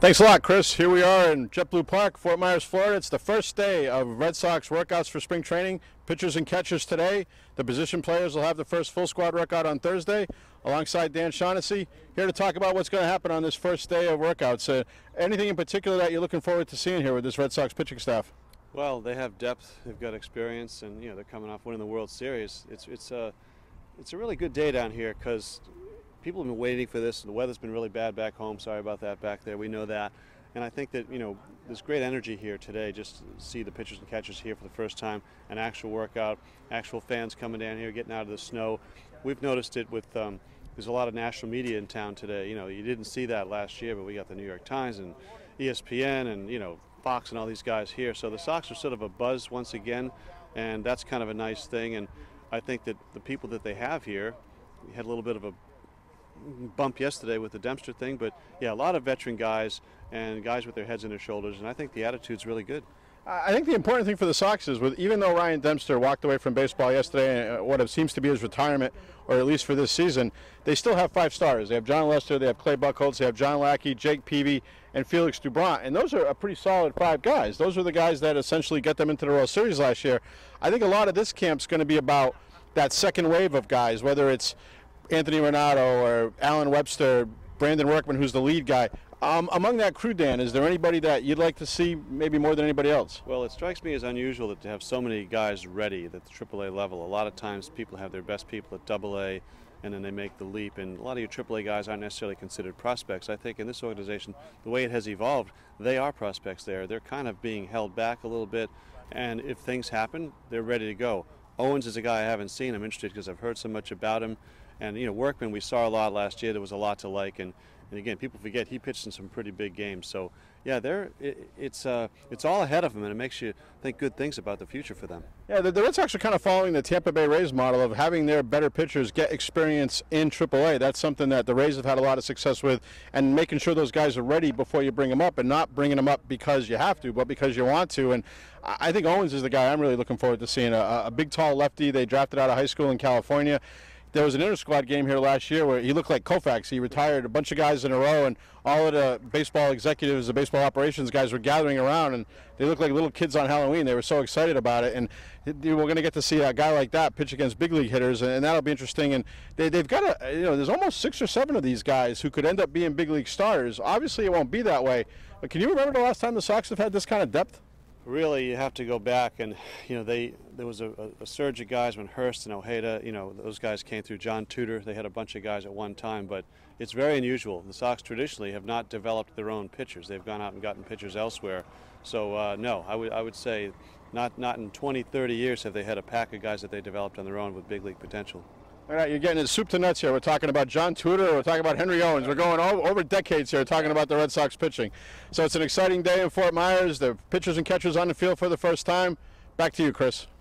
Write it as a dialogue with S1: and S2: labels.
S1: Thanks a lot, Chris. Here we are in JetBlue Park, Fort Myers, Florida. It's the first day of Red Sox workouts for spring training. Pitchers and catchers today. The position players will have the first full squad workout on Thursday, alongside Dan Shaughnessy, here to talk about what's going to happen on this first day of workouts. Anything in particular that you're looking forward to seeing here with this Red Sox pitching staff?
S2: Well, they have depth, they've got experience, and they're coming off winning the World Series. It's a really good day down here because people have been waiting for this. The weather's been really bad back home. Sorry about that back there. We know that. And I think that, there's great energy here today just to see the pitchers and catchers here for the first time, an actual workout, actual fans coming down here, getting out of the snow. We've noticed it with, there's a lot of national media in town today. You didn't see that last year, but we got the New York Times and ESPN and, Fox and all these guys here. So the Sox are sort of a buzz once again, and that's kind of a nice thing. And I think that the people that they have here, we had a little bit of a bump yesterday with the Dempster thing, but yeah, a lot of veteran guys and guys with their heads in their shoulders, and I think the attitude's really good.
S1: I think the important thing for the Sox is, even though Ryan Dempster walked away from baseball yesterday, what it seems to be his retirement, or at least for this season, they still have 5 stars. They have John Lester, they have Clay Buchholz, they have John Lackey, Jake Peavy, and Felix Doubront, and those are a pretty solid 5 guys. Those are the guys that essentially get them into the World Series last year. I think a lot of this camp's going to be about that second wave of guys, whether it's Anthony Renato or Alan Webster, Brandon Workman, who's the lead guy. Among that crew, Dan, is there anybody that you'd like to see maybe more than anybody else?
S2: Well, it strikes me as unusual that to have so many guys ready at the AAA level. A lot of times people have their best people at AA, and then they make the leap. And a lot of your AAA guys aren't necessarily considered prospects. I think in this organization, the way it has evolved, they are prospects there. They're kind of being held back a little bit, and if things happen, they're ready to go. Owens is a guy I haven't seen. I'm interested because I've heard so much about him. And Workman, we saw a lot last year. There was a lot to like, and again, people forget he pitched in some pretty big games. So yeah, it's all ahead of them, and it makes you think good things about the future for them.
S1: Yeah, the Red Sox are kind of following the Tampa Bay Rays model of having their better pitchers get experience in AAA. That's something that the Rays have had a lot of success with, and making sure those guys are ready before you bring them up, and not bringing them up because you have to, but because you want to. And I think Owens is the guy I'm really looking forward to seeing, a big, tall lefty they drafted out of high school in California. There was an inter-squad game here last year where he looked like Koufax. He retired a bunch of guys in a row, and all of the baseball executives, the baseball operations guys were gathering around, and they looked like little kids on Halloween. They were so excited about it, and we're going to get to see a guy like that pitch against big league hitters, and that'll be interesting. And they've got there's almost 6 or 7 of these guys who could end up being big league stars. Obviously, it won't be that way, but can you remember the last time the Sox have had this kind of depth?
S2: Really, you have to go back, and there was a surge of guys when Hurst and Ojeda, those guys came through. John Tudor, they had a bunch of guys at one time, but it's very unusual. The Sox traditionally have not developed their own pitchers. They've gone out and gotten pitchers elsewhere. So no, I would say not in 20, 30 years have they had a pack of guys that they developed on their own with big league potential.
S1: All right, you're getting it soup to nuts here. We're talking about John Tudor, we're talking about Henry Owens. We're going over decades here talking about the Red Sox pitching. So it's an exciting day in Fort Myers. The pitchers and catchers on the field for the first time. Back to you, Chris.